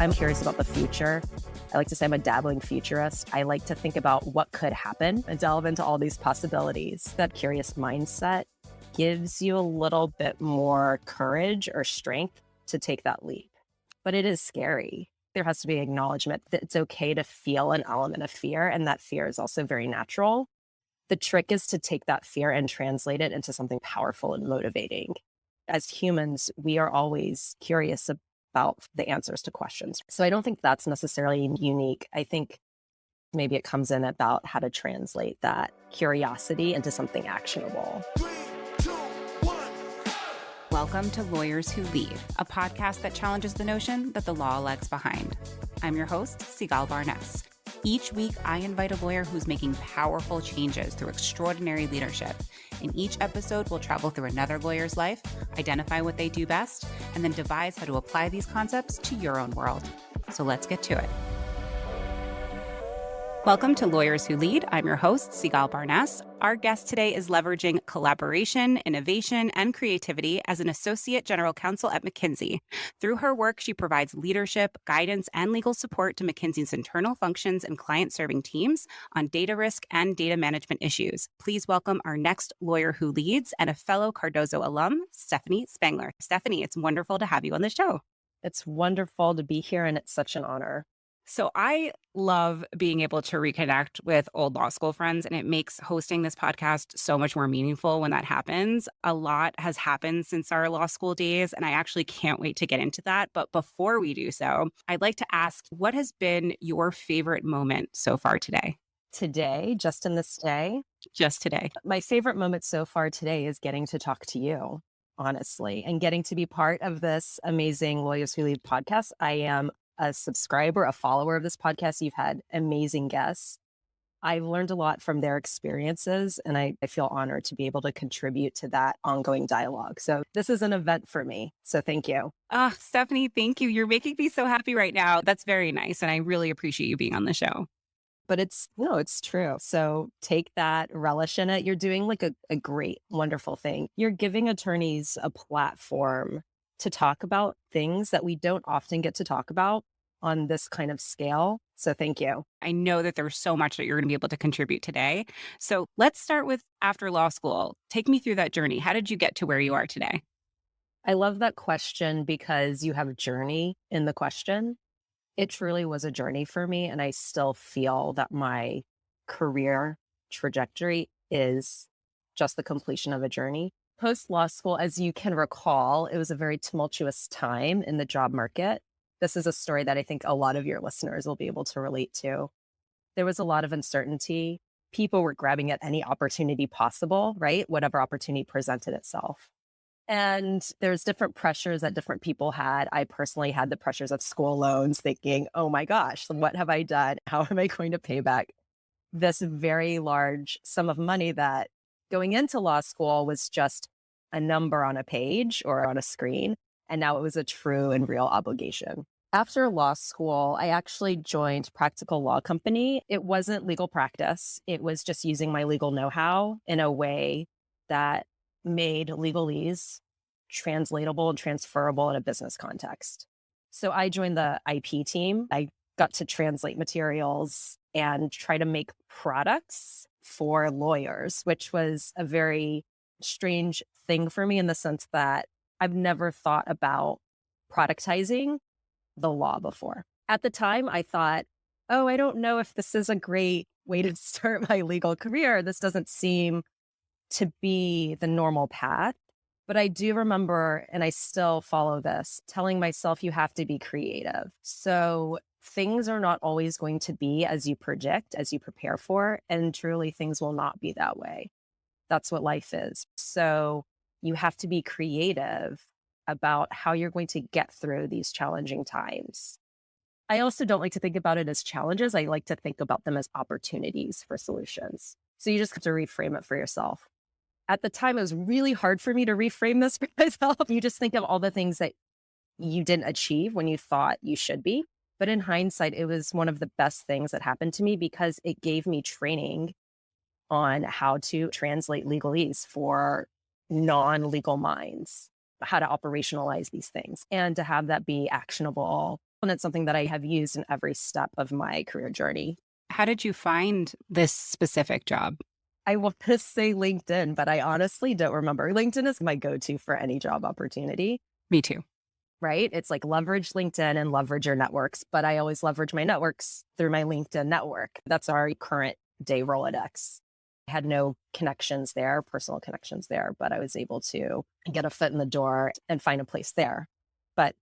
I'm curious about the future. I like to say I'm a dabbling futurist. I like to think about what could happen and delve into all these possibilities. That curious mindset gives you a little bit more courage or strength to take that leap. But it is scary. There has to be acknowledgement that it's okay to feel an element of fear, and that fear is also very natural. The trick is to take that fear and translate it into something powerful and motivating. As humans, we are always curious about the answers to questions. So I don't think that's necessarily unique. I think maybe it comes in about how to translate that curiosity into something actionable. Welcome to Lawyers Who Lead, a podcast that challenges the notion that the law lags behind. I'm your host, Sigal Barnes. Each week, I invite a lawyer who's making powerful changes through extraordinary leadership. In each episode, we'll travel through another lawyer's life, identify what they do best, and then devise how to apply these concepts to your own world. So let's get to it. Welcome to Lawyers Who Lead. I'm your host, Sigal Barnes. Our guest today is leveraging collaboration, innovation, and creativity as an associate general counsel at McKinsey. Through her work, she provides leadership, guidance, and legal support to McKinsey's internal functions and client-serving teams on data risk and data management issues. Please welcome our next lawyer who leads and a fellow Cardozo alum, Stephanie Spangler. Stephanie, it's wonderful to have you on the show. It's wonderful to be here, and it's such an honor. So I love being able to reconnect with old law school friends, and it makes hosting this podcast so much more meaningful when that happens. A lot has happened since our law school days, and I actually can't wait to get into that. But before we do so, I'd like to ask, what has been your favorite moment so far today? Today, just in this day, Just today. my favorite moment so far today is getting to talk to you, honestly, and getting to be part of this amazing Lawyers Who Lead podcast. I am a subscriber, a follower of this podcast. You've had amazing guests. I've learned a lot from their experiences, and I feel honored to be able to contribute to that ongoing dialogue. So this is an event for me. So thank you. Stephanie, thank you. You're making me so happy right now. That's very nice. And I really appreciate you being on the show. But it's true. So take that, relish in it. You're doing like a great, wonderful thing. You're giving attorneys a platform to talk about things that we don't often get to talk about on this kind of scale. So thank you. I know that there's so much that you're going to be able to contribute today. So let's start with after law school. Take me through that journey. How did you get to where you are today? I love that question because you have a journey in the question. It truly was a journey for me, and I still feel that my career trajectory is just the completion of a journey. Post law school, as you can recall, it was a very tumultuous time in the job market. This is a story that I think a lot of your listeners will be able to relate to. There was a lot of uncertainty. People were grabbing at any opportunity possible, right? Whatever opportunity presented itself. And there's different pressures that different people had. I personally had the pressures of school loans, thinking, oh my gosh, what have I done? How am I going to pay back this very large sum of money that going into law school was just a number on a page or on a screen. And now it was a true and real obligation. After law school, I actually joined Practical Law Company. It wasn't legal practice. It was just using my legal know-how in a way that made legalese translatable and transferable in a business context. So I joined the IP team. I got to translate materials and try to make products for lawyers, which was a very strange thing for me in the sense that I've never thought about productizing the law before. At the time, I thought, oh, I don't know if this is a great way to start my legal career. This doesn't seem to be the normal path. But I do remember, and I still follow this, telling myself you have to be creative. So things are not always going to be as you predict, as you prepare for, and truly things will not be that way. That's what life is. So you have to be creative about how you're going to get through these challenging times. I also don't like to think about it as challenges. I like to think about them as opportunities for solutions. So you just have to reframe it for yourself. At the time, it was really hard for me to reframe this for myself. You just think of all the things that you didn't achieve when you thought you should be. But in hindsight, it was one of the best things that happened to me because it gave me training on how to translate legalese for non-legal minds, how to operationalize these things, and to have that be actionable And it's something that I have used in every step of my career journey. How did you find this specific job? I want to say LinkedIn, but I honestly don't remember. LinkedIn is my go-to for any job opportunity, Me too. right? It's like leverage LinkedIn and leverage your networks, but I always leverage my networks through my LinkedIn network. That's our current day Rolodex. I had no connections there, personal connections there, but I was able to get a foot in the door and find a place there. But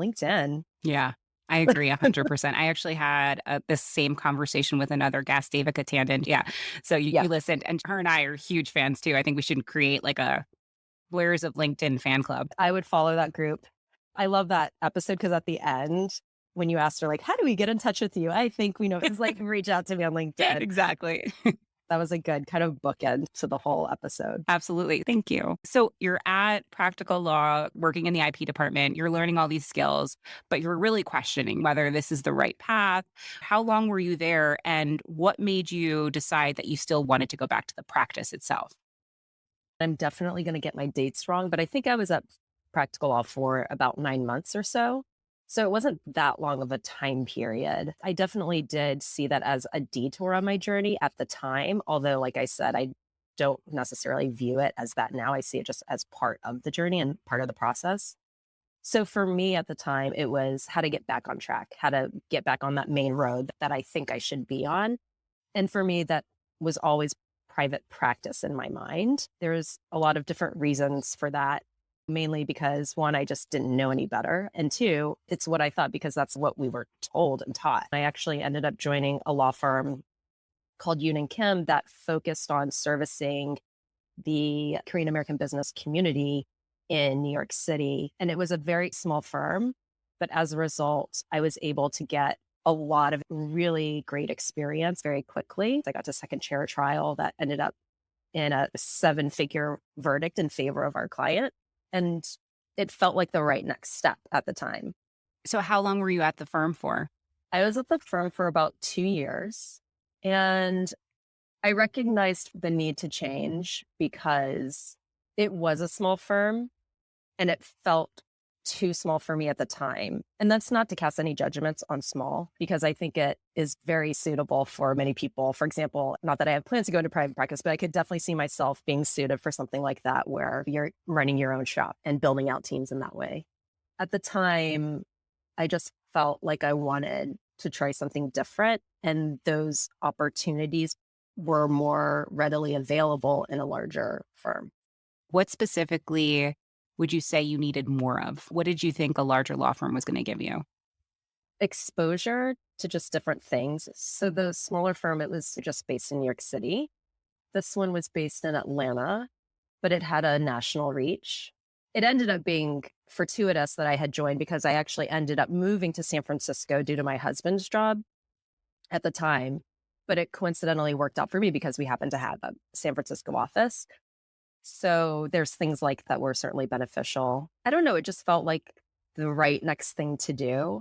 LinkedIn, Yeah, I agree 100%. I actually had this same conversation with another guest, Davica Tandon. Yeah. So yeah, you listened, and her and I are huge fans too. I think we should create like a Lawyers of LinkedIn fan club. I would follow that group. I love that episode because at the end, when you asked her, like, how do we get in touch with you? I think we know it's like reach out to me on LinkedIn. Exactly. That was a good kind of bookend to the whole episode. Absolutely. Thank you. So you're at Practical Law, working in the IP department. You're learning all these skills, but you're really questioning whether this is the right path. How long were you there? And what made you decide that you still wanted to go back to the practice itself? I'm definitely going to get my dates wrong, but I think I was at Practical Law for about 9 months or so. So it wasn't that long of a time period. I definitely did see that as a detour on my journey at the time. Although, like I said, I don't necessarily view it as that now. I see it just as part of the journey and part of the process. So for me at the time, it was how to get back on track, how to get back on that main road that I think I should be on. And for me, that was always private practice in my mind. There's a lot of different reasons for that, mainly because one, I just didn't know any better. And two, it's what I thought because that's what we were told and taught. I actually ended up joining a law firm called Yoon and Kim that focused on servicing the Korean American business community in New York City. And it was a very small firm. But as a result, I was able to get a lot of really great experience very quickly. I got to second chair trial that ended up in a 7-figure verdict in favor of our client. And it felt like the right next step at the time. So how long were you at the firm for? I was at the firm for about 2 years and I recognized the need to change because it was a small firm and it felt too small for me at the time. And that's not to cast any judgments on small, because I think it is very suitable for many people. For example, not that I have plans to go into private practice, but I could definitely see myself being suited for something like that, where you're running your own shop and building out teams in that way. At the time, I just felt like I wanted to try something different. And those opportunities were more readily available in a larger firm. What specifically would you say you needed more of? What did you think a larger law firm was going to give you? Exposure to just different things. So the smaller firm, it was just based in New York City. This one was based in Atlanta, but it had a national reach. It ended up being fortuitous that I had joined because I actually ended up moving to San Francisco due to my husband's job at the time. But it coincidentally worked out for me because we happened to have a San Francisco office. So there's things like that were certainly beneficial. I don't know, it just felt like the right next thing to do.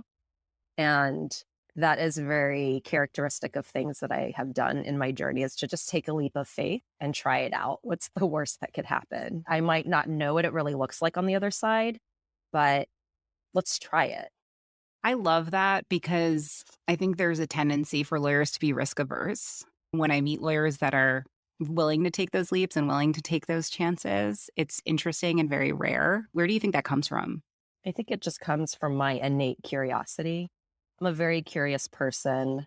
And that is very characteristic of things that I have done in my journey, is to just take a leap of faith and try it out. What's the worst that could happen? I might not know what it really looks like on the other side, but let's try it. I love that because I think there's a tendency for lawyers to be risk averse. When I meet lawyers that are willing to take those leaps and willing to take those chances, it's interesting and very rare. Where do you think that comes from? I think it just comes from my innate curiosity. I'm a very curious person.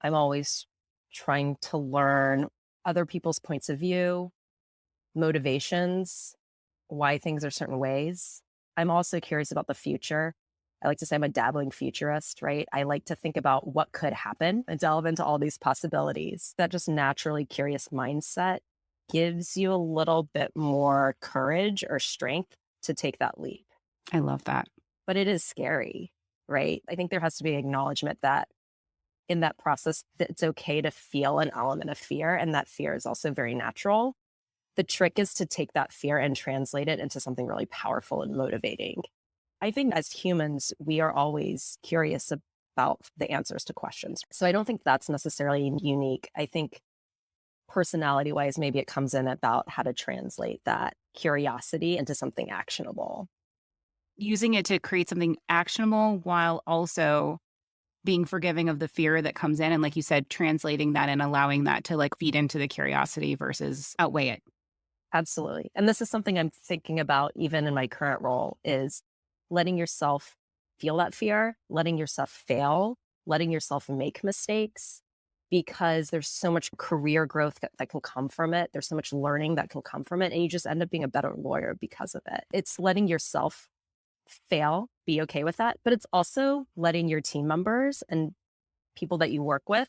I'm always trying to learn other people's points of view, motivations, why things are certain ways. I'm also curious about the future. I like to say I'm a dabbling futurist, right? I like to think about what could happen and delve into all these possibilities. That just naturally curious mindset gives you a little bit more courage or strength to take that leap. I love that. But it is scary, right? I think there has to be acknowledgement that in that process, that it's okay to feel an element of fear, and that fear is also very natural. The trick is to take that fear and translate it into something really powerful and motivating. I think as humans, we are always curious about the answers to questions. So I don't think that's necessarily unique. I think personality wise, maybe it comes in about how to translate that curiosity into something actionable. using it to create something actionable while also being forgiving of the fear that comes in. And like you said, translating that and allowing that to like feed into the curiosity versus outweigh it. Absolutely. And this is something I'm thinking about even in my current role is letting yourself feel that fear, letting yourself fail, letting yourself make mistakes because there's so much career growth that can come from it. There's so much learning that can come from it. And you just end up being a better lawyer because of it. It's letting yourself fail, be okay with that. But it's also letting your team members and people that you work with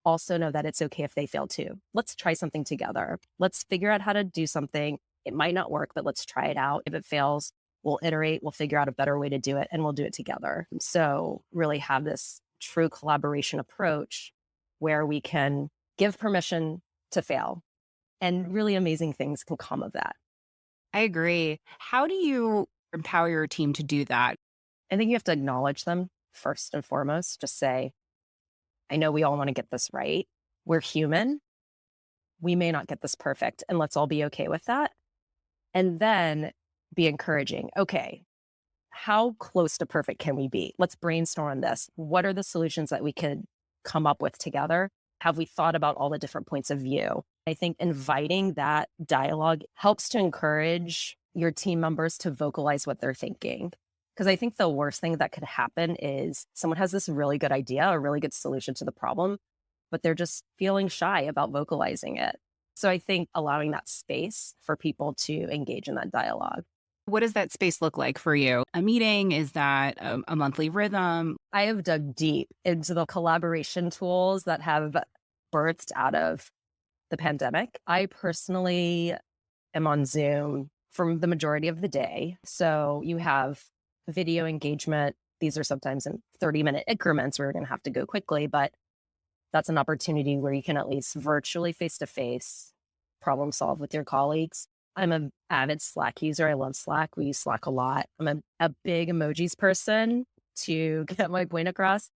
also know that it's okay if they fail too. Let's try something together. Let's figure out how to do something. It might not work, but let's try it out. If it fails, we'll iterate, we'll figure out a better way to do it, and we'll do it together. So, really have this true collaboration approach where we can give permission to fail, and really amazing things can come of that. I agree. How do you empower your team to do that? I think you have to acknowledge them first and foremost. Just say, I know we all want to get this right. We're human. We may not get this perfect, and let's all be okay with that. And then be encouraging. Okay, how close to perfect can we be? Let's brainstorm on this. What are the solutions that we could come up with together? Have we thought about all the different points of view? I think inviting that dialogue helps to encourage your team members to vocalize what they're thinking. Because I think the worst thing that could happen is someone has this really good idea, a really good solution to the problem, but they're just feeling shy about vocalizing it. So I think allowing that space for people to engage in that dialogue. What does that space look like for you? A meeting? Is that a monthly rhythm? I have dug deep into the collaboration tools that have birthed out of the pandemic. I personally am on Zoom for the majority of the day. So you have video engagement. These are sometimes in 30-minute increments where we're going to have to go quickly, but that's an opportunity where you can at least virtually face to face problem solve with your colleagues. I'm an avid Slack user. I love Slack. We use Slack a lot. I'm a big emojis person to get my point across.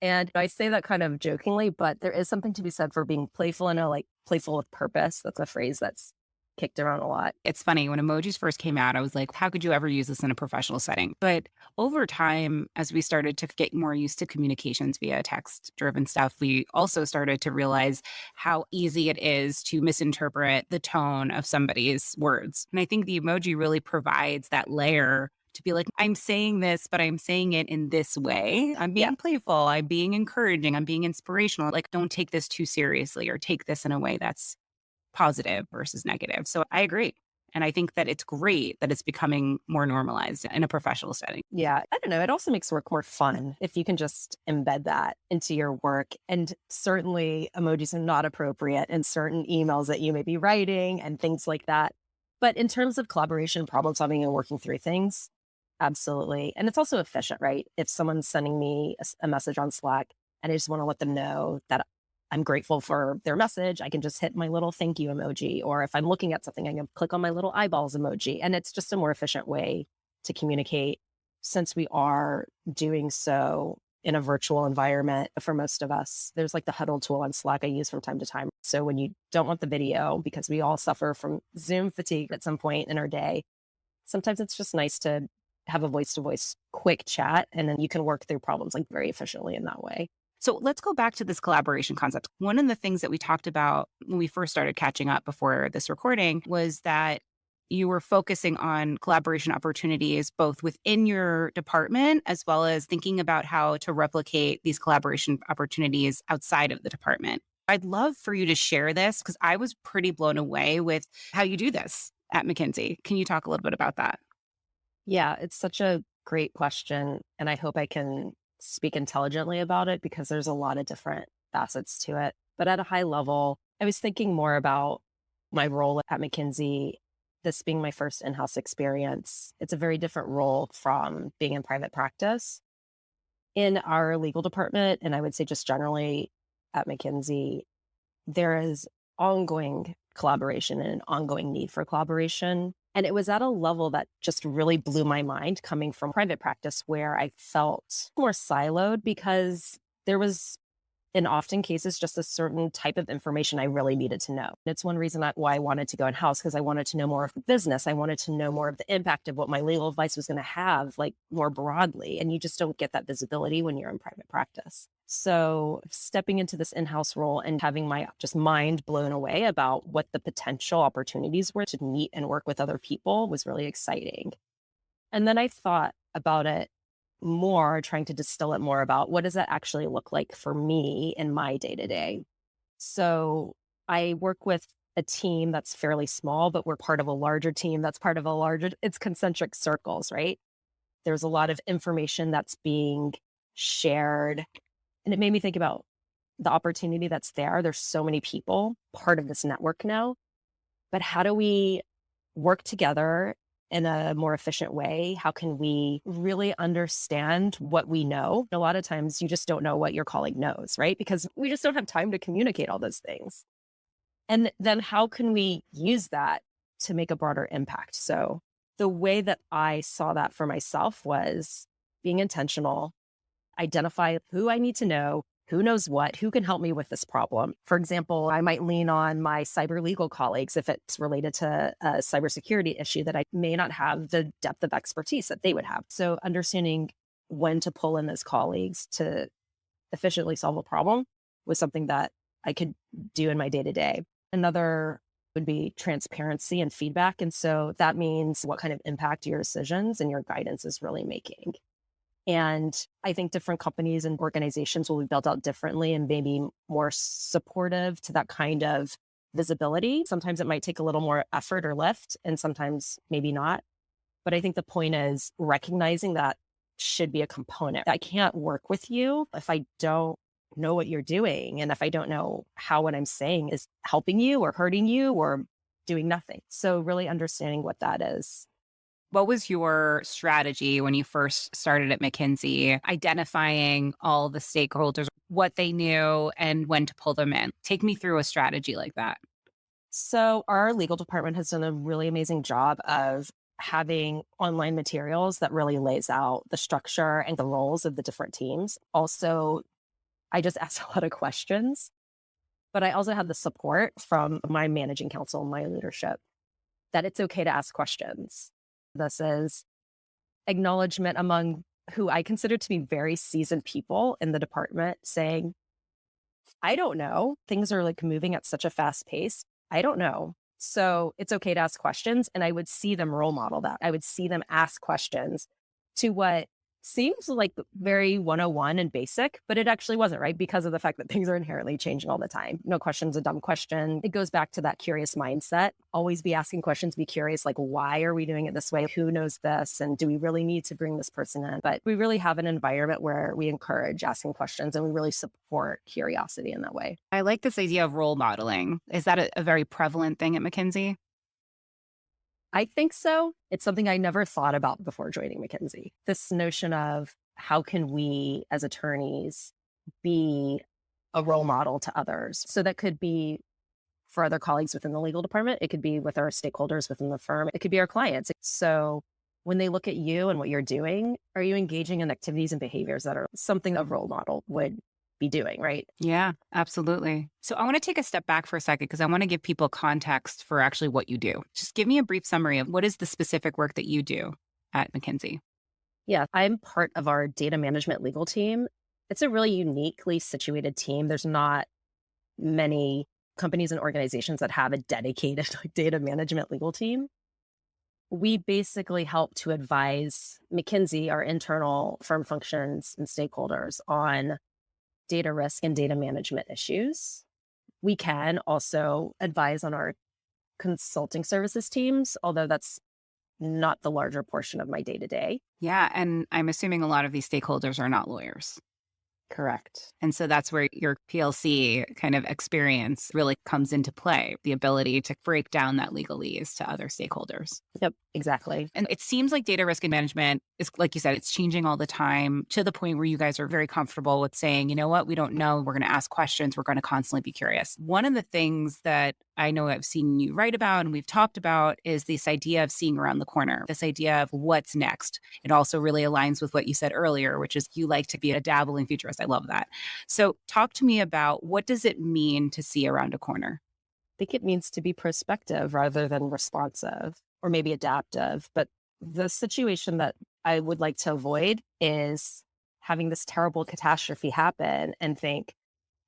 And I say that kind of jokingly, but there is something to be said for being playful and like playful with purpose. That's a phrase that's kicked around a lot. It's funny, when emojis first came out, I was like, how could you ever use this in a professional setting? But over time, as we started to get more used to communications via text driven stuff, we also started to realize how easy it is to misinterpret the tone of somebody's words. And I think the emoji really provides that layer to be like, I'm saying this, but I'm saying it in this way. I'm Yeah. being playful. I'm being encouraging. I'm being inspirational. Like, don't take this too seriously or take this in a way that's positive versus negative. So I agree. And I think that it's great that it's becoming more normalized in a professional setting. Yeah. I don't know. It also makes work more fun if you can just embed that into your work. And certainly emojis are not appropriate in certain emails that you may be writing and things like that. But in terms of collaboration, problem solving, and working through things, absolutely. And it's also efficient, right? If someone's sending me a message on Slack and I just want to let them know that I'm grateful for their message, I can just hit my little thank you emoji. Or if I'm looking at something, I can click on my little eyeballs emoji. And it's just a more efficient way to communicate since we are doing so in a virtual environment for most of us. There's like the huddle tool on Slack I use from time to time. So when you don't want the video, because we all suffer from Zoom fatigue at some point in our day, sometimes it's just nice to have a voice to voice quick chat. And then you can work through problems like very efficiently in that way. So let's go back to this collaboration concept. One of the things that we talked about when we first started catching up before this recording was that you were focusing on collaboration opportunities both within your department as well as thinking about how to replicate these collaboration opportunities outside of the department. I'd love for you to share this because I was pretty blown away with how you do this at McKinsey. Can you talk a little bit about that? Yeah, it's such a great question. And I hope I can speak intelligently about it because there's a lot of different facets to it. But at a high level, I was thinking more about my role at McKinsey, this being my first in house experience. It's a very different role from being in private practice. In our legal department, and I would say just generally at McKinsey, there is ongoing collaboration and an ongoing need for collaboration. And it was at a level that just really blew my mind coming from private practice where I felt more siloed because there was in often cases, just a certain type of information I really needed to know. It's one reason why I wanted to go in-house, because I wanted to know more of the business. I wanted to know more of the impact of what my legal advice was going to have, like more broadly. And you just don't get that visibility when you're in private practice. So stepping into this in-house role and having my just mind blown away about what the potential opportunities were to meet and work with other people was really exciting. And then I thought about it more, trying to distill it more about what does that actually look like for me in my day to day. So I work with a team that's fairly small, but we're part of a larger team that's part of a larger, it's concentric circles, right? There's a lot of information that's being shared. And it made me think about the opportunity that's there. There's so many people part of this network now, but how do we work together in a more efficient way? How can we really understand what we know? A lot of times you just don't know what your colleague knows, right? Because we just don't have time to communicate all those things. And then how can we use that to make a broader impact? So the way that I saw that for myself was being intentional, identify who I need to know, who knows what, who can help me with this problem. For example, I might lean on my cyber legal colleagues if it's related to a cybersecurity issue that I may not have the depth of expertise that they would have. So understanding when to pull in those colleagues to efficiently solve a problem was something that I could do in my day to day. Another would be transparency and feedback. And so that means what kind of impact your decisions and your guidance is really making. And I think different companies and organizations will be built out differently and maybe more supportive to that kind of visibility. Sometimes it might take a little more effort or lift, and sometimes maybe not. But I think the point is recognizing that should be a component. I can't work with you if I don't know what you're doing, and if I don't know how what I'm saying is helping you or hurting you or doing nothing. So really understanding what that is. What was your strategy when you first started at McKinsey, identifying all the stakeholders, what they knew, and when to pull them in? Take me through a strategy like that. So our legal department has done a really amazing job of having online materials that really lays out the structure and the roles of the different teams. Also, I just ask a lot of questions, but I also have the support from my managing counsel and my leadership that it's okay to ask questions. This is acknowledgement among who I consider to be very seasoned people in the department saying, I don't know. Things are like moving at such a fast pace. I don't know. So it's okay to ask questions. And I would see them role model that. I would see them ask questions to what seems like very 101 and basic, but it actually wasn't, right? Because of the fact that things are inherently changing all the time. No question's a dumb question. It goes back to that curious mindset. Always be asking questions, be curious, like, why are we doing it this way? Who knows this? And do we really need to bring this person in? But we really have an environment where we encourage asking questions and we really support curiosity in that way. I like this idea of role modeling. Is that a very prevalent thing at McKinsey? I think so. It's something I never thought about before joining McKinsey. This notion of how can we as attorneys be a role model to others? So that could be for other colleagues within the legal department. It could be with our stakeholders within the firm. It could be our clients. So when they look at you and what you're doing, are you engaging in activities and behaviors that are something a role model would be doing, right? Yeah, absolutely. So I want to take a step back for a second because I want to give people context for actually what you do. Just give me a brief summary of what is the specific work that you do at McKinsey. Yeah, I'm part of our data management legal team. It's a really uniquely situated team. There's not many companies and organizations that have a dedicated data management legal team. We basically help to advise McKinsey, our internal firm functions and stakeholders, on data risk and data management issues. We can also advise on our consulting services teams, although that's not the larger portion of my day to day. Yeah. And I'm assuming a lot of these stakeholders are not lawyers. Correct. And so that's where your PLC kind of experience really comes into play, the ability to break down that legalese to other stakeholders. Yep, exactly. And it seems like data risk and management is, like you said, it's changing all the time to the point where you guys are very comfortable with saying, you know what, we don't know. We're going to ask questions. We're going to constantly be curious. One of the things that I know I've seen you write about and we've talked about is this idea of seeing around the corner, this idea of what's next. It also really aligns with what you said earlier, which is you like to be a dabbling futurist. I love that. So talk to me about, what does it mean to see around a corner? Think it means to be prospective rather than responsive or maybe adaptive. But the situation that I would like to avoid is having this terrible catastrophe happen and think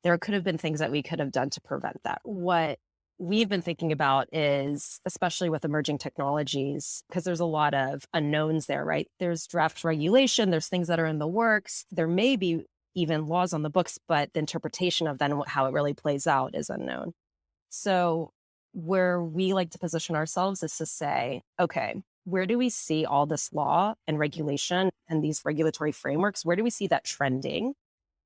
there could have been things that we could have done to prevent that. What we've been thinking about is, especially with emerging technologies, because there's a lot of unknowns there, right? There's draft regulation, there's things that are in the works, there may be even laws on the books, but the interpretation of then how it really plays out is unknown. So, where we like to position ourselves is to say, okay, where do we see all this law and regulation and these regulatory frameworks? Where do we see that trending?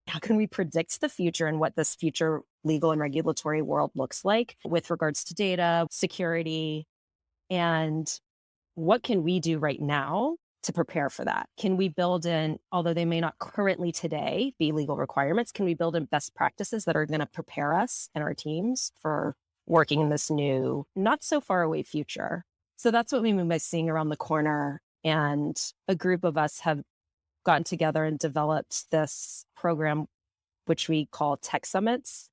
How can we predict the future and what this future legal and regulatory world looks like with regards to data, security, and what can we do right now to prepare for that? Can we build in, although they may not currently today be legal requirements, can we build in best practices that are going to prepare us and our teams for working in this new, not so far away future? So that's what we mean by seeing around the corner. And a group of us have gotten together and developed this program, which we call Tech Summits.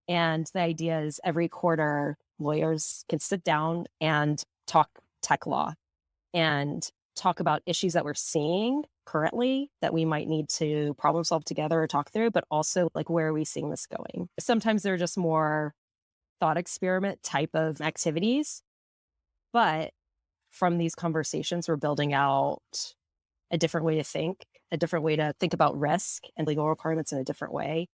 And the idea is every quarter, lawyers can sit down and talk tech law and talk about issues that we're seeing currently that we might need to problem solve together or talk through, but also like, where are we seeing this going? Sometimes they're just more thought experiment type of activities, but from these conversations, we're building out a different way to think, a different way to think about risk and legal requirements in a different way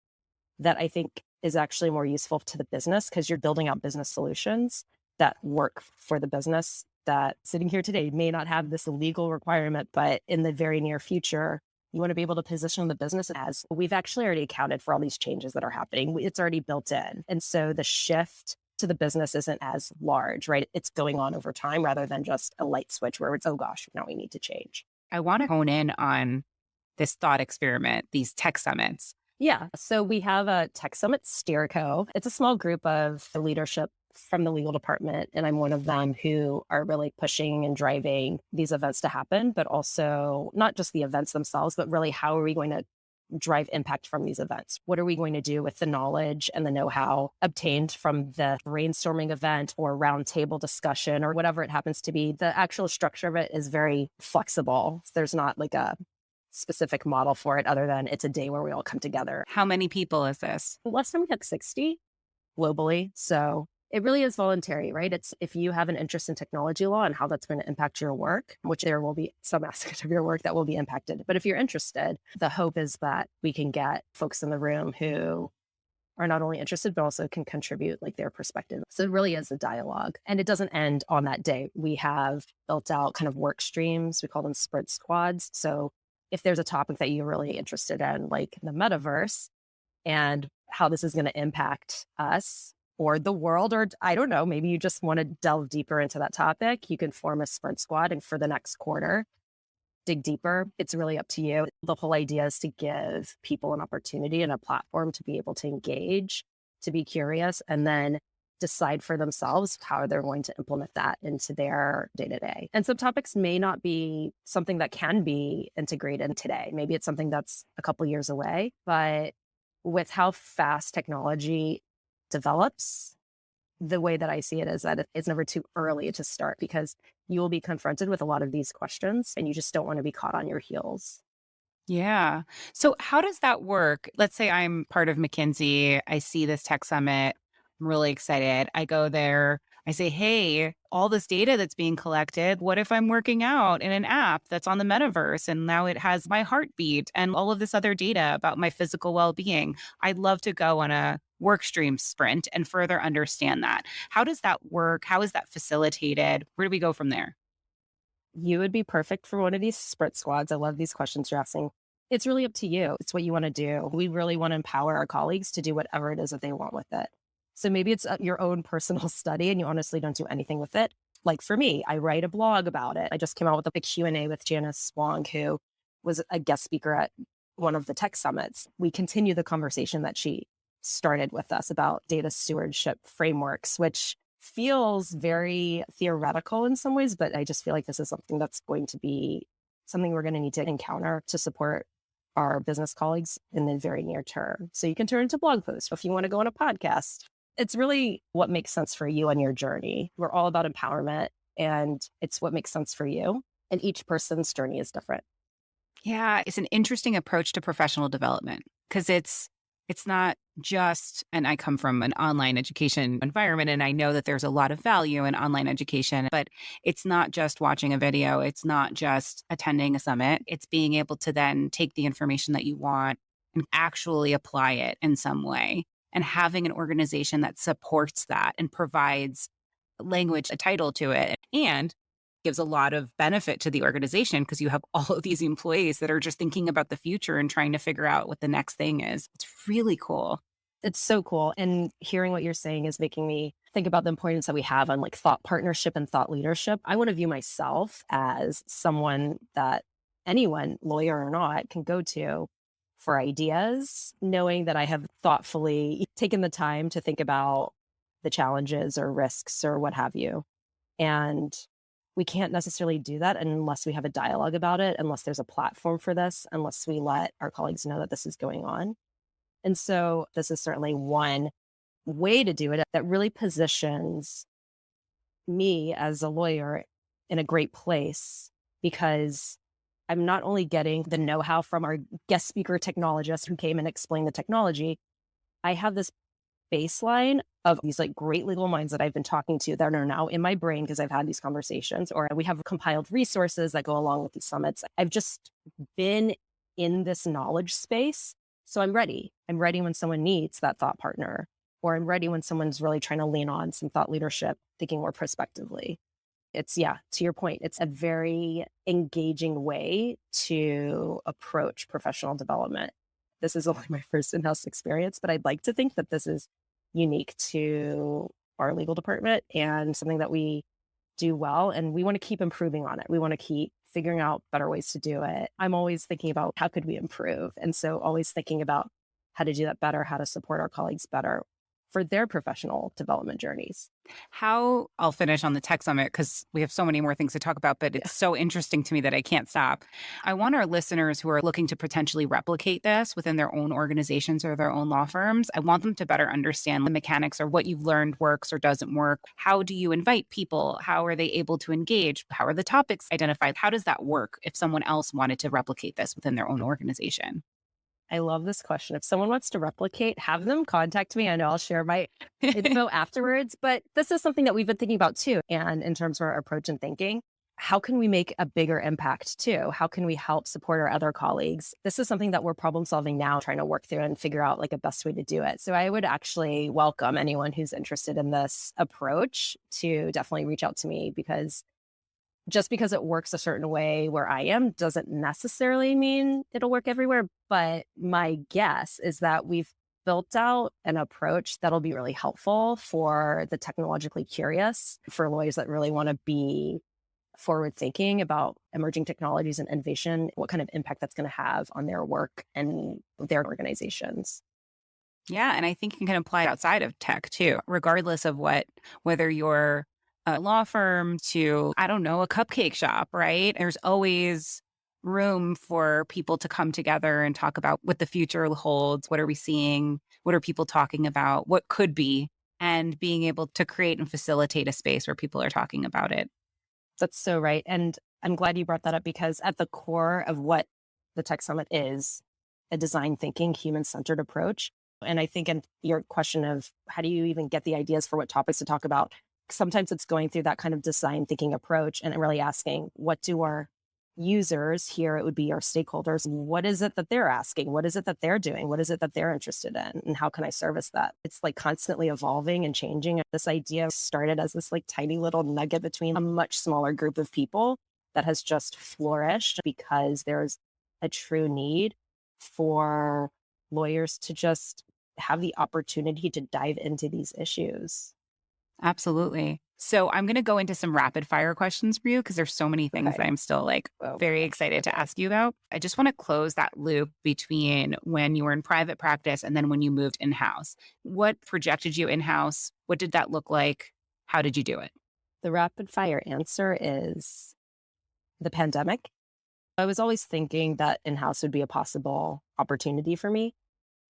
that I think is actually more useful to the business, because you're building out business solutions that work for the business that sitting here today may not have this legal requirement, but in the very near future, you want to be able to position the business as, we've actually already accounted for all these changes that are happening. It's already built in. And so the shift to the business isn't as large, right? It's going on over time rather than just a light switch where it's, oh gosh, now we need to change. I want to hone in on this thought experiment, these tech summits. Yeah. So we have a Tech Summit Steerco. It's a small group of leadership from the legal department. And I'm one of them who are really pushing and driving these events to happen, but also not just the events themselves, but really how are we going to drive impact from these events? What are we going to do with the knowledge and the know-how obtained from the brainstorming event or roundtable discussion or whatever it happens to be? The actual structure of it is very flexible. There's not like a specific model for it other than it's a day where we all come together. How many people is this? Last time we had 60 globally. So it really is voluntary, right? It's if you have an interest in technology law and how that's going to impact your work, which there will be some aspect of your work that will be impacted. But if you're interested, the hope is that we can get folks in the room who are not only interested, but also can contribute like their perspective. So it really is a dialogue. And it doesn't end on that day. We have built out kind of work streams. We call them sprint squads. So if there's a topic that you're really interested in, like the metaverse and how this is going to impact us or the world, or I don't know, maybe you just want to delve deeper into that topic, you can form a sprint squad and for the next quarter, dig deeper. It's really up to you. The whole idea is to give people an opportunity and a platform to be able to engage, to be curious, and then decide for themselves how they're going to implement that into their day-to-day. And some topics may not be something that can be integrated today. Maybe it's something that's a couple years away, but with how fast technology develops, the way that I see it is that it's never too early to start, because you will be confronted with a lot of these questions and you just don't want to be caught on your heels. Yeah. So how does that work? Let's say I'm part of McKinsey. I see this tech summit. I'm really excited. I go there. I say, hey, all this data that's being collected, what if I'm working out in an app that's on the metaverse and now it has my heartbeat and all of this other data about my physical well-being? I'd love to go on a work stream sprint and further understand that. How does that work? How is that facilitated? Where do we go from there? You would be perfect for one of these sprint squads. I love these questions you're asking. It's really up to you. It's what you want to do. We really want to empower our colleagues to do whatever it is that they want with it. So maybe it's your own personal study and you honestly don't do anything with it. Like for me, I write a blog about it. I just came out with a Q&A with Janice Wong, who was a guest speaker at one of the tech summits. We continue the conversation that she started with us about data stewardship frameworks, which feels very theoretical in some ways, but I just feel like this is something that's going to be something we're going to need to encounter to support our business colleagues in the very near term. So you can turn into blog posts if you want to go on a podcast. It's really what makes sense for you on your journey. We're all about empowerment, and it's what makes sense for you. And each person's journey is different. Yeah, it's an interesting approach to professional development because it's not just, and I come from an online education environment and I know that there's a lot of value in online education, but it's not just watching a video, it's not just attending a summit, it's being able to then take the information that you want and actually apply it in some way and having an organization that supports that and provides language, a title to it, and gives a lot of benefit to the organization because you have all of these employees that are just thinking about the future and trying to figure out what the next thing is. It's really cool. It's so cool. And hearing what you're saying is making me think about the importance that we have on like thought partnership and thought leadership. I want to view myself as someone that anyone, lawyer or not, can go to for ideas, knowing that I have thoughtfully taken the time to think about the challenges or risks or what have you. And we can't necessarily do that unless we have a dialogue about it, unless there's a platform for this, unless we let our colleagues know that this is going on. And so this is certainly one way to do it that really positions me as a lawyer in a great place because I'm not only getting the know-how from our guest speaker technologist who came and explained the technology, I have this baseline of these like great legal minds that I've been talking to that are now in my brain because I've had these conversations, or we have compiled resources that go along with these summits. I've just been in this knowledge space. So I'm ready. I'm ready when someone needs that thought partner, or I'm ready when someone's really trying to lean on some thought leadership, thinking more prospectively. It's, yeah, to your point, it's a very engaging way to approach professional development. This is only my first in-house experience, but I'd like to think that this is unique to our legal department and something that we do well. And we want to keep improving on it. We want to keep figuring out better ways to do it. I'm always thinking about how could we improve? And so always thinking about how to do that better, how to support our colleagues better for their professional development journeys. How I'll finish on the tech summit because we have so many more things to talk about, but it's so interesting to me that I can't stop. I want our listeners who are looking to potentially replicate this within their own organizations or their own law firms, I want them to better understand the mechanics or what you've learned works or doesn't work. How do you invite people? How are they able to engage? How are the topics identified? How does that work if someone else wanted to replicate this within their own organization? I love this question. If someone wants to replicate, have them contact me. I know I'll share my info afterwards, but this is something that we've been thinking about too. And in terms of our approach and thinking, how can we make a bigger impact too? How can we help support our other colleagues? This is something that we're problem solving now, trying to work through and figure out like a best way to do it. So I would actually welcome anyone who's interested in this approach to definitely reach out to me because just because it works a certain way where I am doesn't necessarily mean it'll work everywhere. But my guess is that we've built out an approach that'll be really helpful for the technologically curious, for lawyers that really want to be forward thinking about emerging technologies and innovation, what kind of impact that's going to have on their work and their organizations. Yeah. And I think you can apply it outside of tech too, regardless of whether you're a law firm to, I don't know, a cupcake shop, right? There's always room for people to come together and talk about what the future holds. What are we seeing? What are people talking about? What could be? And being able to create and facilitate a space where people are talking about it. That's so right. And I'm glad you brought that up because at the core of what the Tech Summit is a design thinking, human centered approach. And I think in your question of how do you even get the ideas for what topics to talk about, sometimes it's going through that kind of design thinking approach and really asking, what do our users here, it would be our stakeholders, what is it that they're asking? What is it that they're doing? What is it that they're interested in? And how can I service that? It's like constantly evolving and changing. This idea started as this like tiny little nugget between a much smaller group of people that has just flourished because there's a true need for lawyers to just have the opportunity to dive into these issues. Absolutely. So I'm going to go into some rapid fire questions for you because there's so many things Okay. that I'm still like Well, very excited to ask you about. I just want to close that loop between when you were in private practice and then when you moved in-house. What projected you in-house? What did that look like? How did you do it? the rapid fire answer is the pandemic. I was always thinking that in-house would be a possible opportunity for me,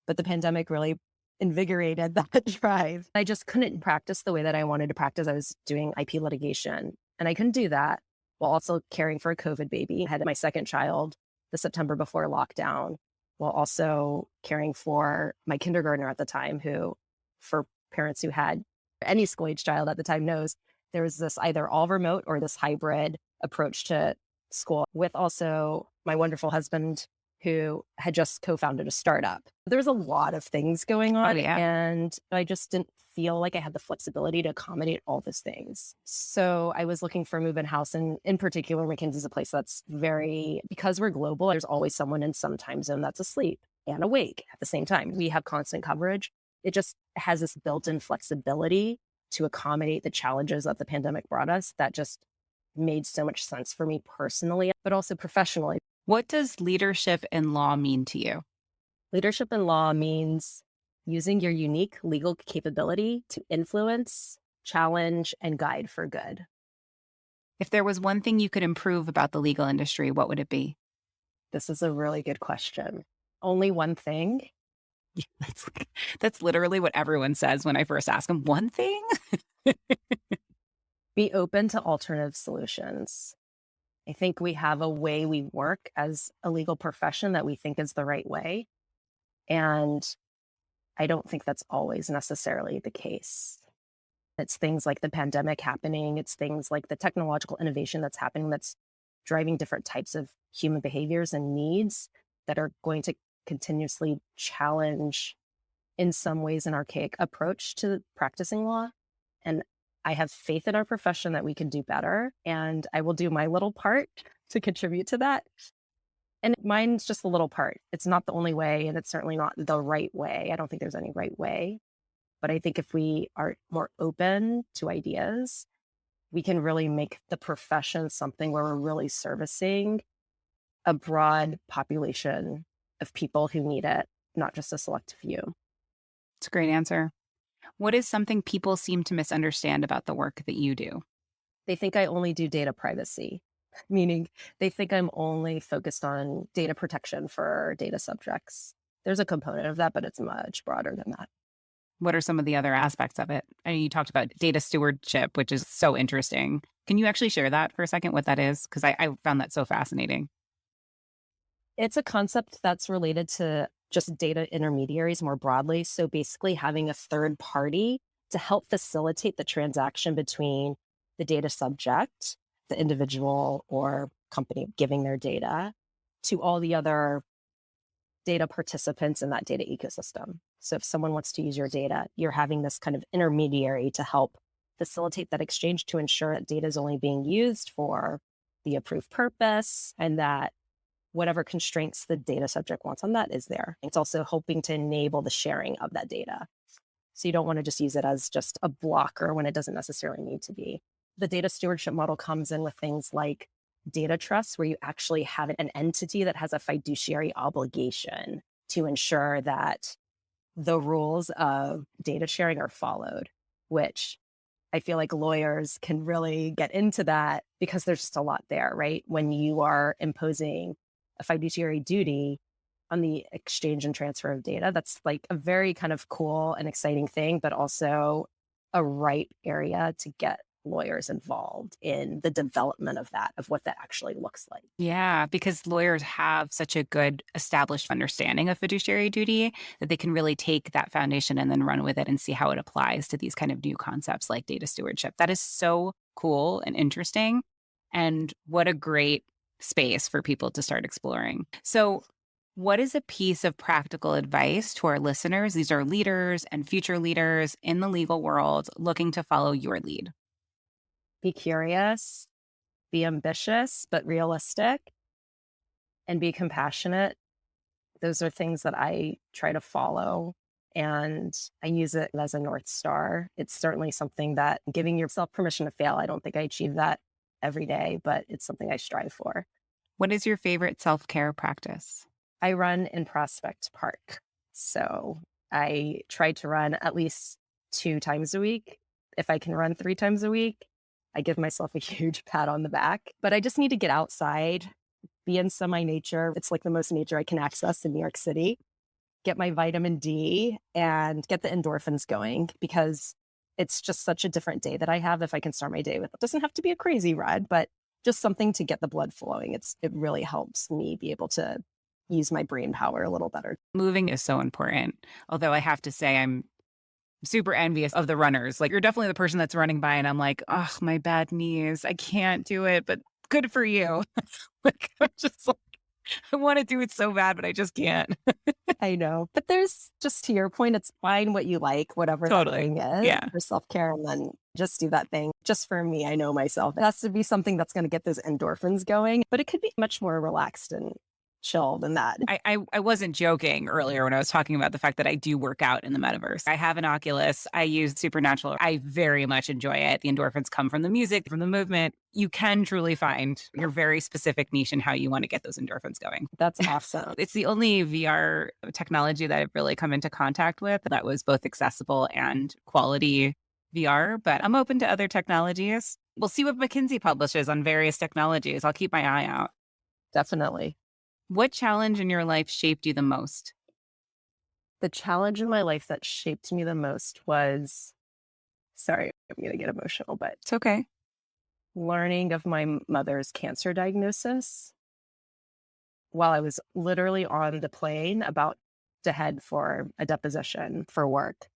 but the pandemic really invigorated that drive. I just couldn't practice the way that I wanted to practice. I was doing IP litigation, and I couldn't do that while also caring for a COVID baby. I had my second child the September before lockdown, while also caring for my kindergartner at the time, who, for parents who had any school age child at the time, knows there was this either all remote or this hybrid approach to school, with also my wonderful husband who had just co-founded a startup. There was a lot of things going Oh, on, yeah. and I just didn't feel like I had the flexibility to accommodate all those things. So I was looking for a move in house, and in particular, McKinsey's a place that's very, because we're global, there's always someone in some time zone that's asleep and awake at the same time. We have constant coverage. It just has this built-in flexibility to accommodate the challenges that the pandemic brought us that just made so much sense for me personally, but also professionally. What does leadership in law mean to you? Leadership in law means using your unique legal capability to influence, challenge, and guide for good. If there was one thing you could improve about the legal industry, what would it be? This is a really good question. Only one thing. That's that's literally what everyone says when I first ask them. One thing? Be open to alternative solutions. I think we have a way we work as a legal profession that we think is the right way. And I don't think that's always necessarily the case. It's things like the pandemic happening. It's things like the technological innovation that's happening that's driving different types of human behaviors and needs that are going to continuously challenge, in some ways, an archaic approach to practicing law. And I have faith in our profession that we can do better. And I will do my little part to contribute to that. And mine's just a little part. It's not the only way, and it's certainly not the right way. I don't think there's any right way. But I think if we are more open to ideas, we can really make the profession something where we're really servicing a broad population of people who need it, not just a select few. It's a great answer. What is something people seem to misunderstand about the work that you do? They think I only do data privacy, meaning they think I'm only focused on data protection for data subjects. There's a component of that, but it's much broader than that. What are some of the other aspects of it? I mean, you talked about data stewardship, which is so interesting. Can you actually share that for a second, what that is? Because I found that so fascinating. It's a concept that's related to just data intermediaries more broadly. So basically, having a third party to help facilitate the transaction between the data subject, the individual or company giving their data, to all the other data participants in that data ecosystem. So if someone wants to use your data, you're having this kind of intermediary to help facilitate that exchange to ensure that data is only being used for the approved purpose, and that whatever constraints the data subject wants on that is there. It's also hoping to enable the sharing of that data. So you don't want to just use it as just a blocker when it doesn't necessarily need to be. The data stewardship model comes in with things like data trusts, where you actually have an entity that has a fiduciary obligation to ensure that the rules of data sharing are followed, which I feel like lawyers can really get into that because there's just a lot there, right? When you are imposing a fiduciary duty on the exchange and transfer of data, that's like a very kind of cool and exciting thing, but also a ripe area to get lawyers involved in the development of that, of what that actually looks like. Yeah, because lawyers have such a good established understanding of fiduciary duty that they can really take that foundation and then run with it and see how it applies to these kind of new concepts like data stewardship. That is so cool and interesting. And what a great space for people to start exploring. So, what is a piece of practical advice to our listeners? These are leaders and future leaders in the legal world looking to follow your lead. Be curious, be ambitious, but realistic, and be compassionate. Those are things that I try to follow, and I use it as a North Star. It's certainly something that, giving yourself permission to fail, I don't think I achieve that every day, but it's something I strive for. What is your favorite self care practice? I run in Prospect Park. So I try to run at least 2 times a week. If I can run 3 times a week, I give myself a huge pat on the back. But I just need to get outside, be in semi nature. It's like the most nature I can access in New York City, get my vitamin D and get the endorphins going because it's just such a different day that I have if I can start my day with. It doesn't have to be a crazy ride, but just something to get the blood flowing. It really helps me be able to use my brain power a little better. Moving is so important. Although I have to say, I'm super envious of the runners. Like, you're definitely the person that's running by, and I'm like, oh, my bad knees. I can't do it, but good for you. Like, I'm just like, I want to do it so bad, but I just can't. I know. But there's just to your point, it's find what you like, whatever that Totally. thing is Yeah. for self care, and then just do that thing. Just for me, I know myself. It has to be something that's going to get those endorphins going, but it could be much more relaxed and chill than that. I wasn't joking earlier when I was talking about the fact that I do work out in the metaverse. I have an Oculus. I use Supernatural. I very much enjoy it. The endorphins come from the music, from the movement. You can truly find your very specific niche and how you want to get those endorphins going. That's awesome. It's the only VR technology that I've really come into contact with that was both accessible and quality VR, but I'm open to other technologies. We'll see what McKinsey publishes on various technologies. I'll keep my eye out. Definitely. What challenge in your life shaped you the most? The challenge in my life that shaped me the most was, sorry, I'm going to get emotional, but It's okay. learning of my mother's cancer diagnosis while I was literally on the plane about to head for a deposition for work.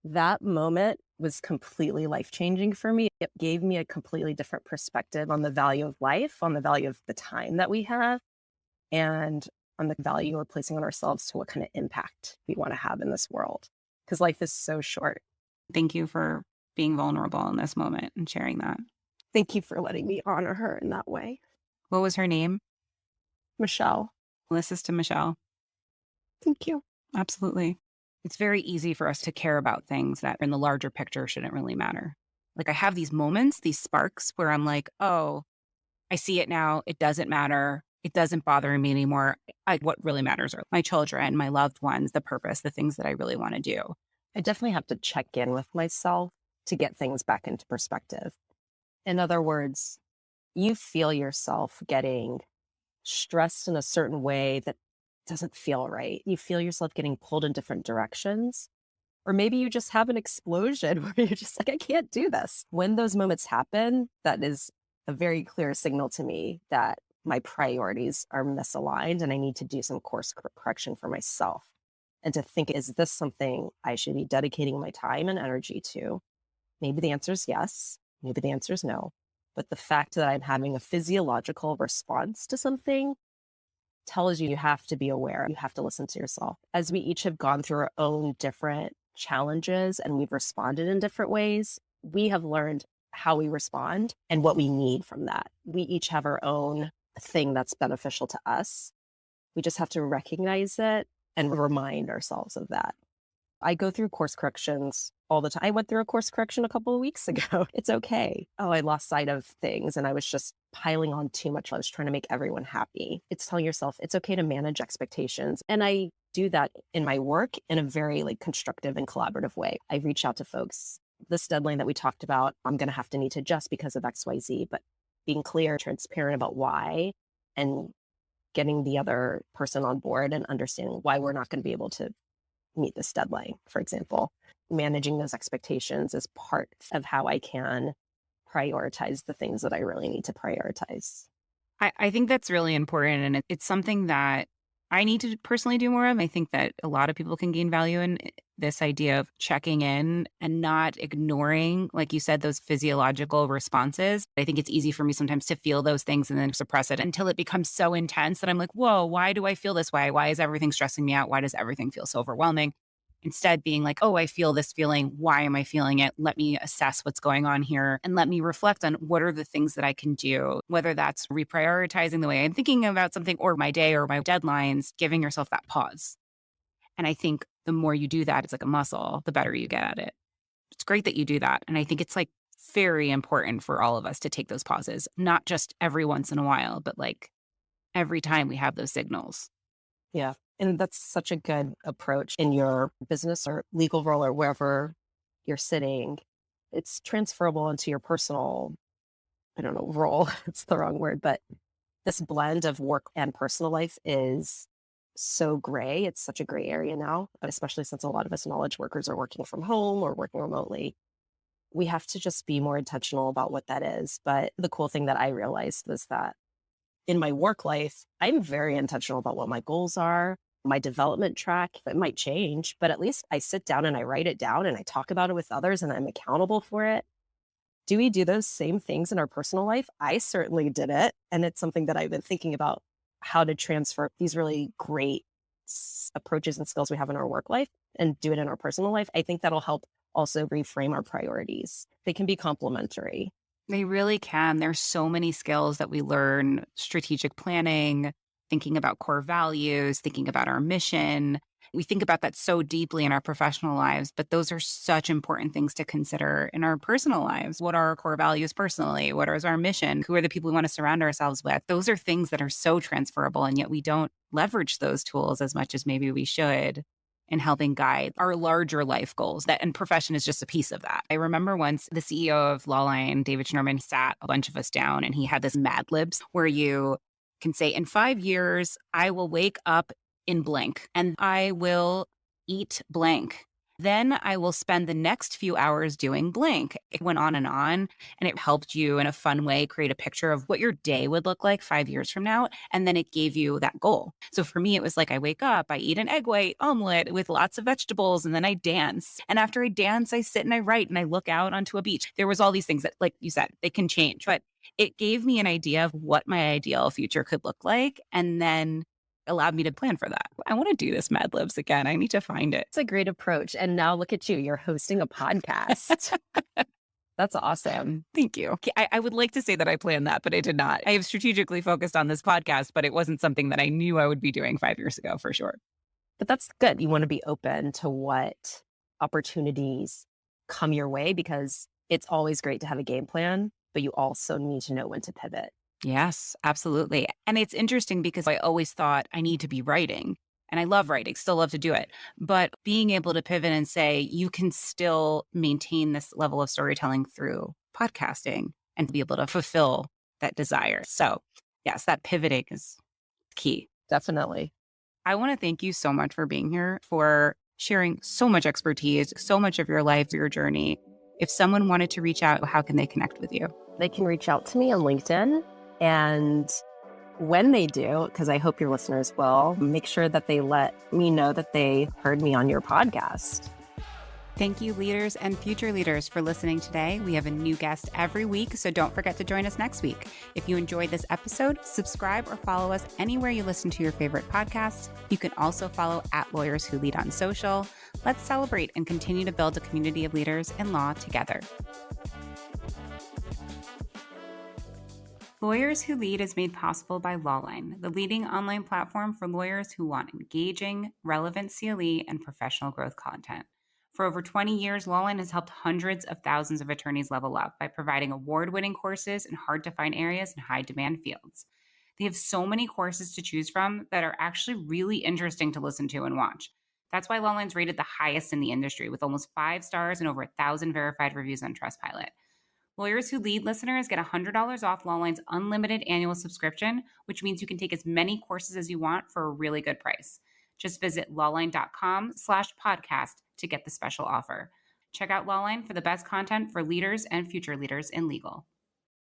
That moment was completely life changing for me. It gave me a completely different perspective on the value of life, on the value of the time that we have, and on the value we're placing on ourselves to what kind of impact we want to have in this world. Because life is so short. Thank you for being vulnerable in this moment and sharing that. Thank you for letting me honor her in that way. What was her name? Michelle, Melissa's to Michelle. thank you. Absolutely. It's very easy for us to care about things that in the larger picture shouldn't really matter. Like, I have these moments, these sparks where I'm like, oh, I see it now. It doesn't matter. It doesn't bother me anymore. What really matters are my children, my loved ones, the purpose, the things that I really want to do. I definitely have to check in with myself to get things back into perspective. In other words, you feel yourself getting stressed in a certain way that doesn't feel right. You feel yourself getting pulled in different directions. Or maybe you just have an explosion where you're just like, I can't do this. When those moments happen, that is a very clear signal to me that my priorities are misaligned and I need to do some course correction for myself. And to think, is this something I should be dedicating my time and energy to? Maybe the answer is yes. Maybe the answer is no. But the fact that I'm having a physiological response to something tells you you have to be aware. You have to listen to yourself. As we each have gone through our own different challenges and we've responded in different ways, we have learned how we respond and what we need from that. We each have our own thing that's beneficial to us. We just have to recognize it and remind ourselves of that. I go through course corrections all the time. I went through a course correction a couple of weeks ago. It's okay. Oh, I lost sight of things and I was just piling on too much. I was trying to make everyone happy. It's telling yourself it's okay to manage expectations. And I do that in my work in a very constructive and collaborative way. I reach out to folks. This deadline that we talked about, I'm going to have to need to adjust because of XYZ, but being clear, transparent about why and getting the other person on board and understanding why we're not going to be able to meet this deadline, for example. Managing those expectations is part of how I can prioritize the things that I really need to prioritize. I think that's really important. And it's something that I need to personally do more of. I think that a lot of people can gain value in this idea of checking in and not ignoring, like you said, those physiological responses. I think it's easy for me sometimes to feel those things and then suppress it until it becomes so intense that I'm like, whoa, why do I feel this way? Why is everything stressing me out? Why does everything feel so overwhelming? Instead, being like, oh, I feel this feeling. Why am I feeling it? Let me assess what's going on here and let me reflect on what are the things that I can do, whether that's reprioritizing the way I'm thinking about something or my day or my deadlines, giving yourself that pause. And I think the more you do that, it's like a muscle, the better you get at it. It's great that you do that. And I think it's very important for all of us to take those pauses, not just every once in a while, but every time we have those signals. Yeah. And that's such a good approach in your business or legal role or wherever you're sitting. It's transferable into your personal, I don't know, role. It's the wrong word, but this blend of work and personal life is so gray. It's such a gray area now, especially since a lot of us knowledge workers are working from home or working remotely. We have to just be more intentional about what that is. But the cool thing that I realized was that in my work life, I'm very intentional about what my goals are, my development track. It might change, but at least I sit down and I write it down and I talk about it with others and I'm accountable for it. Do we do those same things in our personal life? I certainly did it. And it's something that I've been thinking about how to transfer these really great approaches and skills we have in our work life and do it in our personal life. I think that'll help also reframe our priorities. They can be complementary. They really can. There's so many skills that we learn: strategic planning, thinking about core values, thinking about our mission. We think about that so deeply in our professional lives, but those are such important things to consider in our personal lives. What are our core values personally? What is our mission? Who are the people we want to surround ourselves with? Those are things that are so transferable, and yet we don't leverage those tools as much as maybe we should in helping guide our larger life goals. That and profession is just a piece of that. I remember once the CEO of Lawline, David Schnorman, sat a bunch of us down and he had this Mad Libs where you can say, in 5 years, I will wake up in blank and I will eat blank. Then I will spend the next few hours doing blank. It went on and it helped you in a fun way create a picture of what your day would look like 5 years from now. And then it gave you that goal. So for me, it was like I wake up, I eat an egg white omelet with lots of vegetables, and then I dance. And after I dance, I sit and I write and I look out onto a beach. There was all these things that, like you said, they can change, but it gave me an idea of what my ideal future could look like. And then allowed me to plan for that. I want to do this Mad Libs again. I need to find it. It's a great approach. And now look at you, you're hosting a podcast. That's awesome. Thank you. I would like to say that I planned that, but I did not. I have strategically focused on this podcast, but it wasn't something that I knew I would be doing 5 years ago for sure. But that's good. You want to be open to what opportunities come your way, because it's always great to have a game plan, but you also need to know when to pivot. Yes, absolutely. And it's interesting because I always thought I need to be writing, and I love writing, still love to do it. But being able to pivot and say, you can still maintain this level of storytelling through podcasting and be able to fulfill that desire. So yes, that pivoting is key. Definitely. I want to thank you so much for being here, for sharing so much expertise, so much of your life, your journey. If someone wanted to reach out, how can they connect with you? They can reach out to me on LinkedIn. And when they do, because I hope your listeners will, make sure that they let me know that they heard me on your podcast. Thank you, leaders and future leaders, for listening today. We have a new guest every week, so don't forget to join us next week. If you enjoyed this episode, subscribe or follow us anywhere you listen to your favorite podcasts. You can also follow @Lawyers Who Lead on social. Let's celebrate and continue to build a community of leaders in law together. Lawyers Who Lead is made possible by Lawline, the leading online platform for lawyers who want engaging, relevant CLE and professional growth content. For over 20 years, Lawline has helped hundreds of thousands of attorneys level up by providing award-winning courses in hard-to-find areas and high-demand fields. They have so many courses to choose from that are actually really interesting to listen to and watch. That's why Lawline's rated the highest in the industry, with almost 5 stars and over 1,000 verified reviews on Trustpilot. Lawyers Who Lead listeners get $100 off Lawline's unlimited annual subscription, which means you can take as many courses as you want for a really good price. Just visit lawline.com/podcast to get the special offer. Check out Lawline for the best content for leaders and future leaders in legal.